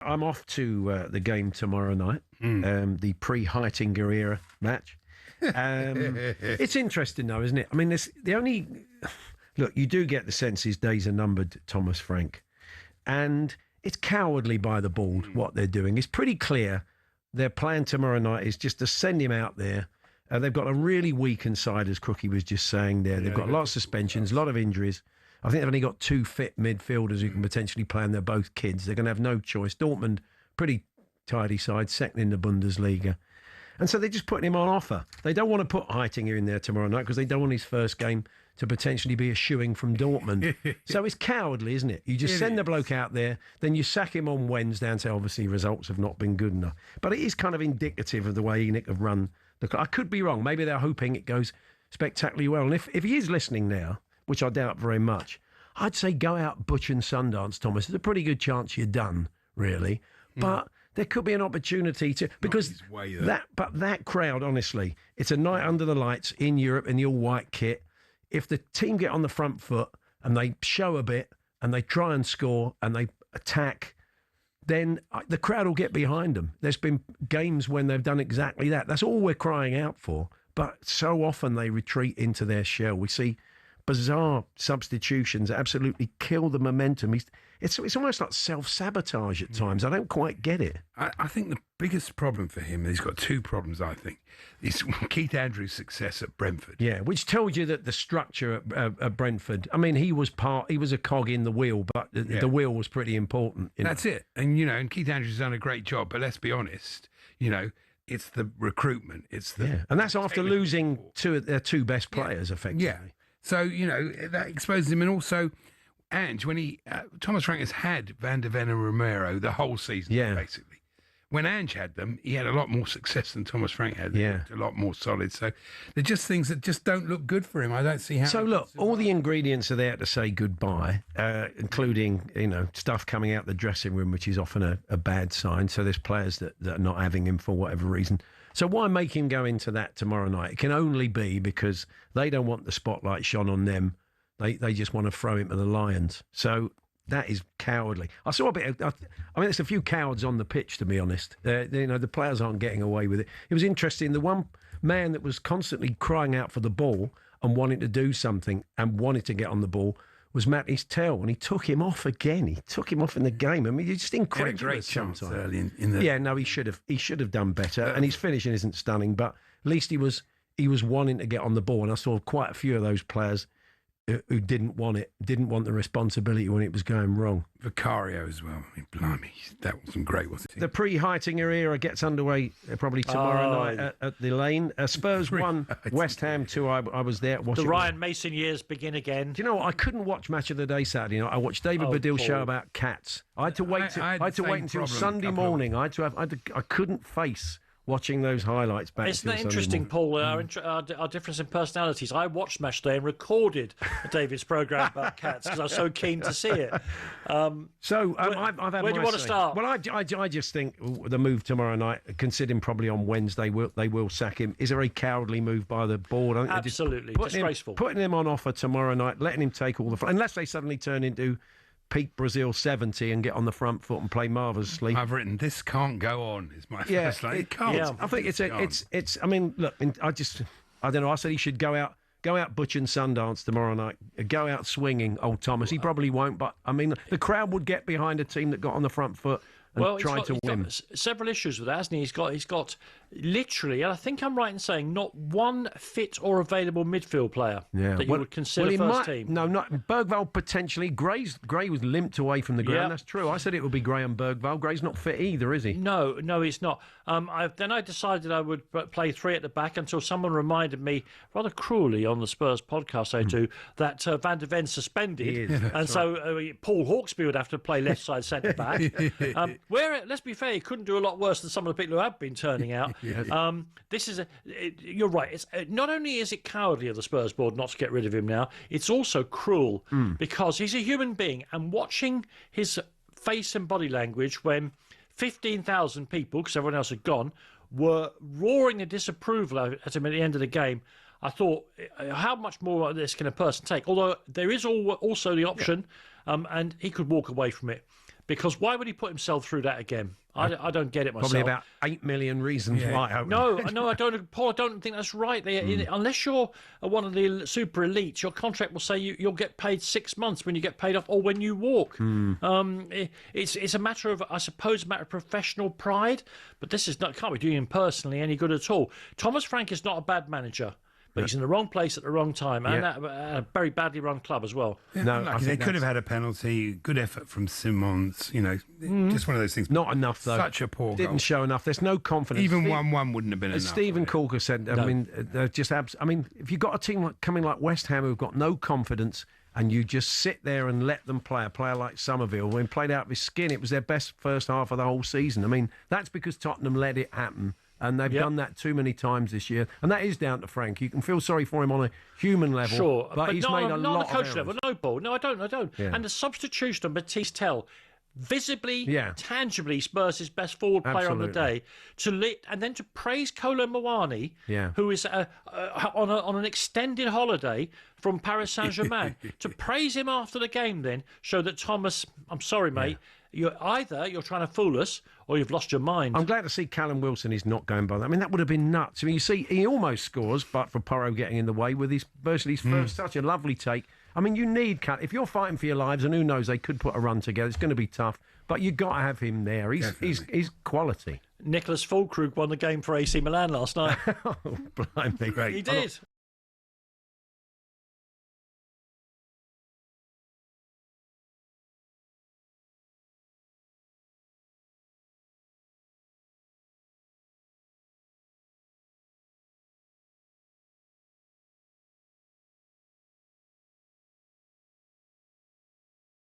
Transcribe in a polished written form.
I'm off to the game tomorrow night, the pre-Heitinger era match. It's interesting, though, isn't it? I mean, look, you do get the sense his days are numbered, Thomas Frank, and it's cowardly by the board what they're doing. It's pretty clear their plan tomorrow night is just to send him out there. They've got a really weakened side, as Crookie was just saying there. They've got a lot of suspensions, a lot of injuries. I think they've only got 2 fit midfielders who can potentially play, and they're both kids. They're going to have no choice. Dortmund, pretty tidy side, second in the Bundesliga. And so they're just putting him on offer. They don't want to put Heitinger in there tomorrow night because they don't want his first game to potentially be a shooing from Dortmund. So it's cowardly, isn't it? You just send the bloke out there, then you sack him on Wednesday and say, obviously, results have not been good enough. But it is kind of indicative of the way ENIC have run the club. I could be wrong. Maybe they're hoping it goes spectacularly well. And if he is listening now, which I doubt very much, I'd say go out, butch and Sundance, Thomas. There's a pretty good chance you're done, really. But there could be an opportunity to, because that crowd, honestly, it's a night under the lights in Europe in the all-white kit. If the team get on the front foot and they show a bit and they try and score and they attack, then the crowd will get behind them. There's been games when they've done exactly that. That's all we're crying out for. But so often they retreat into their shell. We see bizarre substitutions absolutely kill the momentum. It's almost like self-sabotage at times. I don't quite get it. I think the biggest problem for him, he's got 2 problems, I think, is Keith Andrews' success at Brentford. Yeah, which tells you that the structure at Brentford, I mean, he was a cog in the wheel, but the wheel was pretty important. That's it. And, and Keith Andrews has done a great job, but let's be honest, it's the recruitment. And that's after losing their 2 best players, effectively. Yeah. So, that exposes him. And also, Ange, when Thomas Frank has had Van der Ven and Romero the whole season, basically. When Ange had them, he had a lot more success than Thomas Frank had. They looked a lot more solid. So they're just things that just don't look good for him. I don't see how. So look, all the ingredients are there to say goodbye, including, stuff coming out the dressing room, which is often a bad sign. So there's players that are not having him for whatever reason. So why make him go into that tomorrow night? It can only be because they don't want the spotlight shone on them. They just want to throw him to the Lions. So that is cowardly. I saw a bit. There's a few cowards on the pitch, to be honest. The players aren't getting away with it. It was interesting. The one man that was constantly crying out for the ball and wanting to do something and wanted to get on the ball was Mattis Tell, and he took him off again. He took him off in the game. I mean, he's just incredible sometimes. Early in the... Yeah, no, he should have done better. And his finishing isn't stunning, but at least he was wanting to get on the ball. And I saw quite a few of those players who didn't want the responsibility when it was going wrong. Vicario as well. I mean, blimey, that wasn't great, was it? The pre-Heitinger era gets underway probably tomorrow night at the Lane. Spurs 1, West Ham 2. I was there watching. The Ryan Mason years begin again. Do you know what? I couldn't watch Match of the Day Saturday night. I watched David Baddiel's show about cats. I had to wait. I had to wait until Sunday morning. I couldn't face watching those highlights back. Isn't that interesting, Paul? Our difference in personalities. I watched Match Day and recorded David's programme about cats because I was so keen to see it. I've had where do you want to start? Well, I just think the move tomorrow night, considering probably on Wednesday they will sack him, is a very cowardly move by the board. I think absolutely disgraceful. Putting him on offer tomorrow night, letting him take all the unless they suddenly turn into peak Brazil 70 and get on the front foot and play marvellously. I've written this can't go on. Is my first line. It can't. I think it's. I mean, look, I don't know. I said he should go out, Butch and Sundance tomorrow night. Go out swinging, old Thomas. He probably won't, but I mean, the crowd would get behind a team that got on the front foot and tried to win. He's got several issues with that, hasn't he? He's got literally, and I think I'm right in saying, not one fit or available midfield player that you would consider first team. No, not Bergvall potentially. Gray was limped away from the ground. That's true. I said it would be Gray and Bergvall. Gray's not fit either, is he? No, he's not. Then I decided I would play 3 at the back until someone reminded me, rather cruelly on the Spurs podcast I do, that Van der Ven suspended, and so Paul Hawksbee would have to play left side centre back. Where, let's be fair, he couldn't do a lot worse than some of the people who have been turning out. This is you're right. It's not only is it cowardly of the Spurs board not to get rid of him now, it's also cruel because he's a human being, and watching his face and body language when 15,000 people, because everyone else had gone, were roaring their disapproval at him at the end of the game. I thought, how much more of this can a person take? Although there is also the option, and he could walk away from it. Because why would he put himself through that again? I don't get it myself. Probably about 8 million reasons why. No, I don't, Paul. I don't think that's right. Unless you're one of the super elites, your contract will say you'll get paid 6 months when you get paid off, or when you walk. It's a matter of, I suppose, a matter of professional pride. But this is not, can't be doing him personally any good at all. Thomas Frank is not a bad manager. But he's in the wrong place at the wrong time, and at a very badly run club as well. Yeah, no, they could have had a penalty. Good effort from Simons. Just one of those things. Not enough though. Such a poor Didn't goal. show enough. There's no confidence. Even 1-1 wouldn't have been enough. As Stephen Corker said, I mean, if you've got a team coming like West Ham who've got no confidence, and you just sit there and let them play, a player like Somerville, when played out of his skin, it was their best first half of the whole season. I mean, that's because Tottenham let it happen. And they've done that too many times this year. And that is down to Frank. You can feel sorry for him on a human level. Sure. But he's made a lot not on a coach of level. No, Paul. No, I don't. Yeah. And the substitution of Matisse Tell, visibly, tangibly, Spurs' best forward player on the day, and then to praise Kolo Muani, who is on an extended holiday from Paris Saint-Germain, to praise him after the game then, show that Thomas, I'm sorry, mate, you're trying to fool us, or you've lost your mind. I'm glad to see Callum Wilson is not going by that. I mean, that would have been nuts. I mean, you see, he almost scores, but for Porro getting in the way with his first, such a lovely take. I mean, you need if you're fighting for your lives, and who knows, they could put a run together. It's going to be tough, but you've got to have him there. He's quality. Nicholas Füllkrug won the game for AC Milan last night. Oh, blimey. Great. He did.